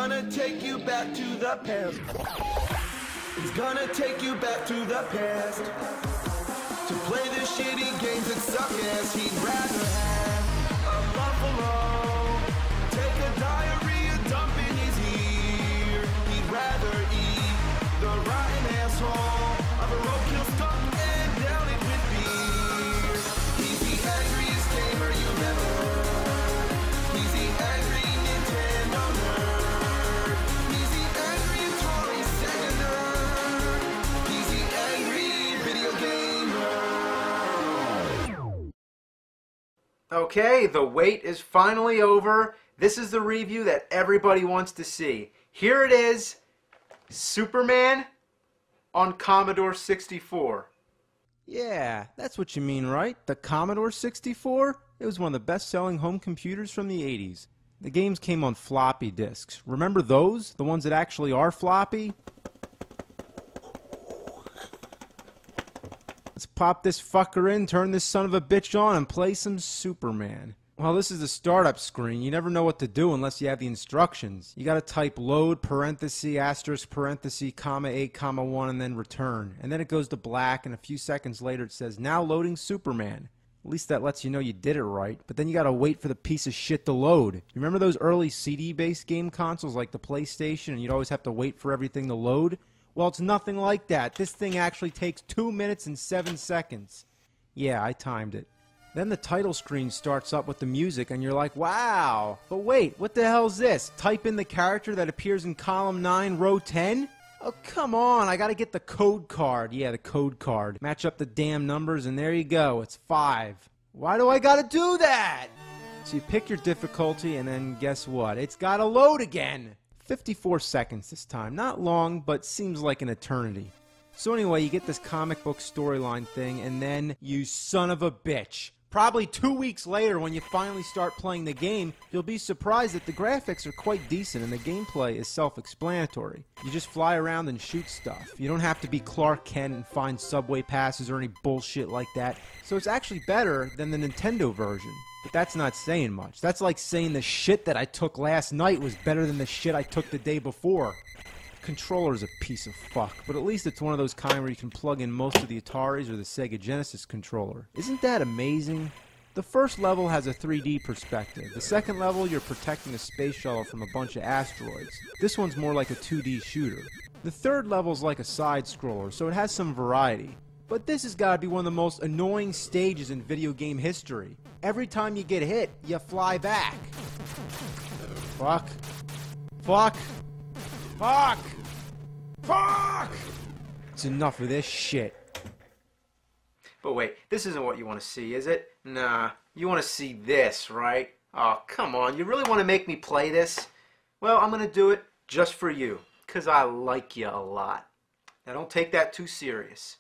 gonna take you back to the past. He's gonna take you back to the past to play the shitty games that suck ass. He'd rather have a buffalo take a diarrhea dump in his ear. He'd rather eat the rotten asshole of a roadkill stump and down it with beer. He's the angriest gamer you've ever heard. He's the angry Nintendo nerd. He's the angry Atari Sega nerd. He's the angry video gamer. Okay, the wait is finally over. This is the review that everybody wants to see. Here it is, Superman on Commodore 64. Yeah, that's what you mean, right? The Commodore 64? It was one of the best-selling home computers from the 80s. The games came on floppy disks. Remember those? The ones that actually are floppy? Let's pop this fucker in, turn this son of a bitch on, and play some Superman. Well, this is the startup screen. You never know what to do unless you have the instructions. You gotta type load, parenthesis, asterisk, parenthesis, comma 8, comma 1, and then return. And then it goes to black, and a few seconds later it says, now loading Superman. At least that lets you know you did it right. But then you gotta wait for the piece of shit to load. You remember those early CD-based game consoles like the PlayStation, and you'd always have to wait for everything to load? Well, it's nothing like that. This thing actually takes 2 minutes and 7 seconds. Yeah, I timed it. Then the title screen starts up with the music and you're like, wow. But wait, what the hell's this? Type in the character that appears in column 9, row 10? Oh, come on, I gotta get the code card. Yeah, the code card. Match up the damn numbers and there you go, it's 5. Why do I gotta do that? So you pick your difficulty and then guess what? It's gotta load again. 54 seconds this time. Not long, but seems like an eternity. So anyway, you get this comic book storyline thing and then, you son of a bitch. Probably 2 weeks later, when you finally start playing the game, you'll be surprised that the graphics are quite decent and the gameplay is self-explanatory. You just fly around and shoot stuff. You don't have to be Clark Kent and find subway passes or any bullshit like that. So it's actually better than the Nintendo version. But that's not saying much. That's like saying the shit that I took last night was better than the shit I took the day before. Controller's a piece of fuck, but at least it's one of those kind where you can plug in most of the Ataris or the Sega Genesis controller. Isn't that amazing? The first level has a 3D perspective. The second level, you're protecting a space shuttle from a bunch of asteroids. This one's more like a 2D shooter. The third level's like a side-scroller, so it has some variety. But this has got to be one of the most annoying stages in video game history. Every time you get hit, you fly back. Fuck. Fuck. Fuck! Fuck! It's enough of this shit. But wait, this isn't what you want to see, is it? Nah, you want to see this, right? Oh, come on, you really want to make me play this? Well, I'm going to do it just for you, because I like you a lot. Now don't take that too serious.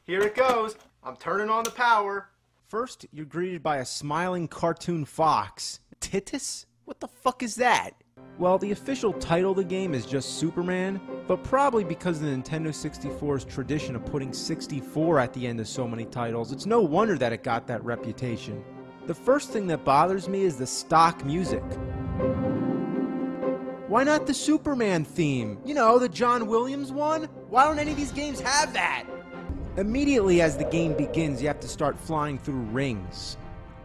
Here it goes. I'm turning on the power. First, you're greeted by a smiling cartoon fox. Titus? What the fuck is that? Well, the official title of the game is just Superman, but probably because of the Nintendo 64's tradition of putting 64 at the end of so many titles, it's no wonder that it got that reputation. The first thing that bothers me is the stock music. Why not the Superman theme? You know, the John Williams one? Why don't any of these games have that? Immediately as the game begins, you have to start flying through rings.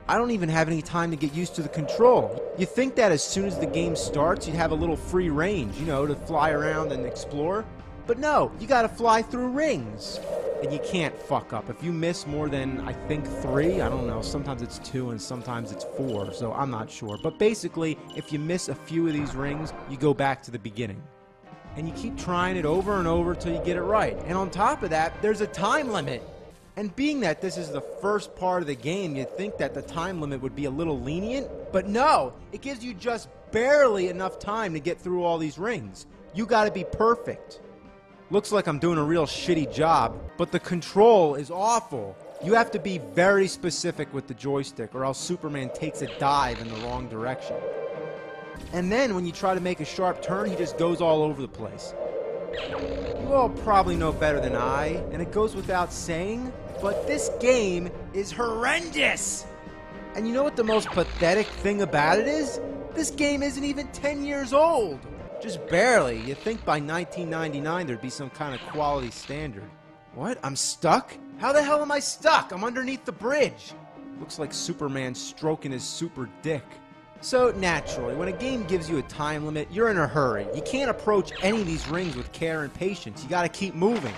I don't even have any time to get used to the control. You think that as soon as the game starts, you'd have a little free range, you know, to fly around and explore. But no, you gotta fly through rings. And you can't fuck up. If you miss more than, I think, 3, I don't know, sometimes it's 2 and sometimes it's 4, so I'm not sure. But basically, if you miss a few of these rings, you go back to the beginning. And you keep trying it over and over till you get it right. And on top of that, there's a time limit. And being that this is the first part of the game, you'd think that the time limit would be a little lenient. But no, it gives you just barely enough time to get through all these rings. You gotta be perfect. Looks like I'm doing a real shitty job, but the control is awful. You have to be very specific with the joystick or else Superman takes a dive in the wrong direction. And then when you try to make a sharp turn, he just goes all over the place. You all probably know better than I, and it goes without saying, but this game is horrendous! And you know what the most pathetic thing about it is? This game isn't even 10 years old! Just barely. You'd think by 1999 there'd be some kind of quality standard. What? I'm stuck? How the hell am I stuck? I'm underneath the bridge. Looks like Superman stroking his super dick. So, naturally, when a game gives you a time limit, you're in a hurry. You can't approach any of these rings with care and patience. You gotta keep moving.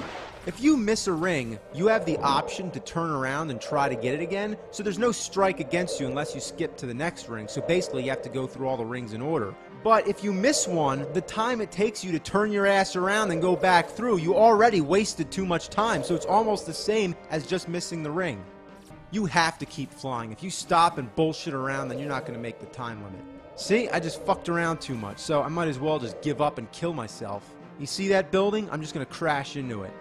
If you miss a ring, you have the option to turn around and try to get it again, so there's no strike against you unless you skip to the next ring, so basically you have to go through all the rings in order. But if you miss one, the time it takes you to turn your ass around and go back through, you already wasted too much time, so it's almost the same as just missing the ring. You have to keep flying. If you stop and bullshit around, then you're not going to make the time limit. See, I just fucked around too much, so I might as well just give up and kill myself. You see that building? I'm just going to crash into it.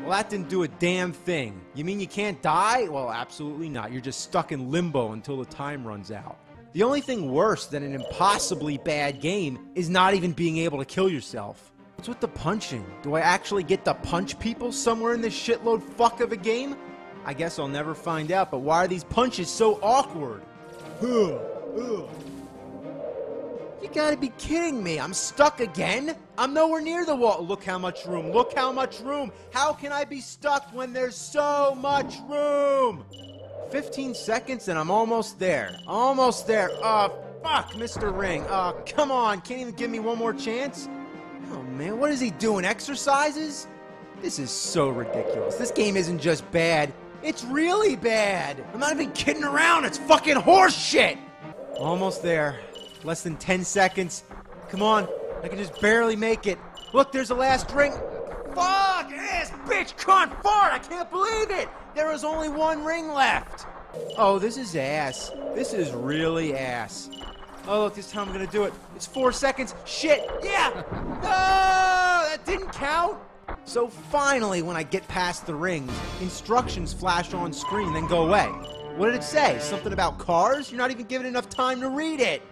Well, that didn't do a damn thing. You mean you can't die? Well, absolutely not. You're just stuck in limbo until the time runs out. The only thing worse than an impossibly bad game is not even being able to kill yourself. What's with the punching? Do I actually get to punch people somewhere in this shitload fuck of a game? I guess I'll never find out, but why are these punches so awkward? You gotta be kidding me. I'm stuck again? I'm nowhere near the wall. Look how much room. Look how much room. How can I be stuck when there's so much room? 15 seconds and I'm almost there. Almost there. Oh, fuck, Mr. Ring. Oh, come on. Can't even give me one more chance? Oh, man, what is he doing? Exercises? This is so ridiculous. This game isn't just bad. It's really bad. I'm not even kidding around. It's fucking horse shit. Almost there. Less than 10 seconds. Come on. I can just barely make it. Look, there's the last ring. Fuck! Ass bitch can't fart! I can't believe it! There was only one ring left. Oh, this is ass. This is really ass. Oh, look, this time I'm gonna do it. It's 4 seconds. Shit! Yeah! No! That didn't count! So finally, when I get past the rings, instructions flash on screen, then go away. What did it say? Something about cars? You're not even given enough time to read it.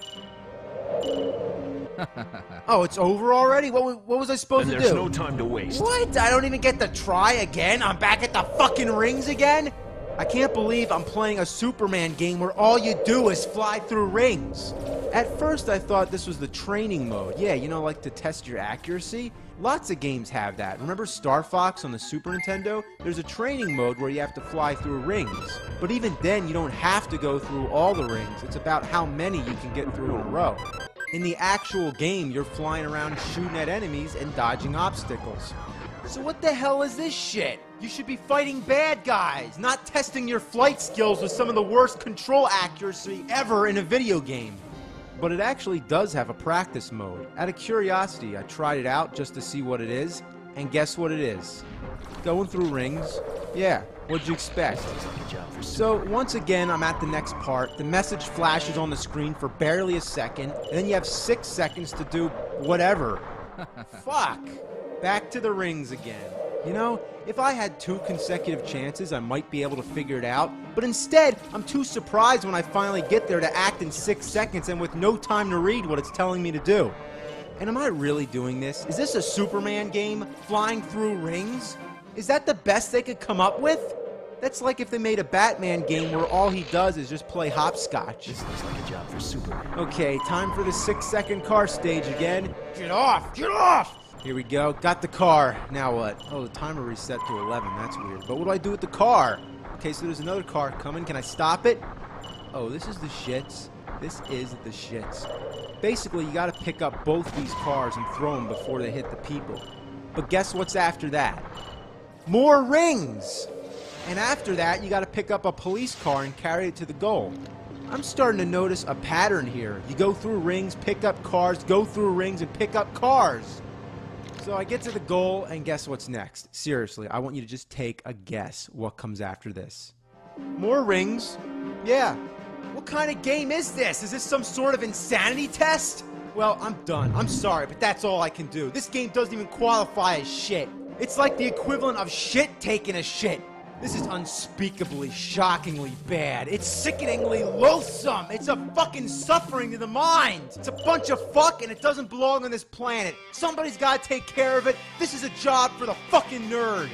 Oh, it's over already? What was I supposed to do? There's no time to waste. What? I don't even get to try again? I'm back at the fucking rings again? I can't believe I'm playing a Superman game where all you do is fly through rings. At first I thought this was the training mode. Yeah, you know, like to test your accuracy. Lots of games have that. Remember Star Fox on the Super Nintendo? There's a training mode where you have to fly through rings. But even then, you don't have to go through all the rings. It's about how many you can get through in a row. In the actual game, you're flying around shooting at enemies and dodging obstacles. So what the hell is this shit? You should be fighting bad guys, not testing your flight skills with some of the worst control accuracy ever in a video game. But it actually does have a practice mode. Out of curiosity, I tried it out just to see what it is, and guess what it is? Going through rings. Yeah, what'd you expect? So once again, I'm at the next part. The message flashes on the screen for barely a second, and then you have 6 seconds to do whatever. Fuck. Back to the rings again. You know, if I had 2 consecutive chances, I might be able to figure it out. But instead, I'm too surprised when I finally get there to act in 6 seconds and with no time to read what it's telling me to do. And am I really doing this? Is this a Superman game? Flying through rings? Is that the best they could come up with? That's like if they made a Batman game where all he does is just play hopscotch. This looks like a job for Superman. Okay, time for the 6-second car stage again. Get off! Get off! Here we go. Got the car. Now what? Oh, the timer reset to 11. That's weird. But what do I do with the car? Okay, so there's another car coming. Can I stop it? Oh, this is the shits. This is the shits. Basically, you gotta pick up both these cars and throw them before they hit the people. But guess what's after that? More rings! And after that, you gotta pick up a police car and carry it to the goal. I'm starting to notice a pattern here. You go through rings, pick up cars, go through rings, and pick up cars. So I get to the goal, and guess what's next? Seriously, I want you to just take a guess what comes after this. More rings? Yeah. What kind of game is this? Is this some sort of insanity test? Well, I'm done. I'm sorry, but that's all I can do. This game doesn't even qualify as shit. It's like the equivalent of shit taking a shit. This is unspeakably, shockingly bad. It's sickeningly loathsome. It's a fucking suffering to the mind. It's a bunch of fuck and it doesn't belong on this planet. Somebody's gotta take care of it. This is a job for the fucking nerd.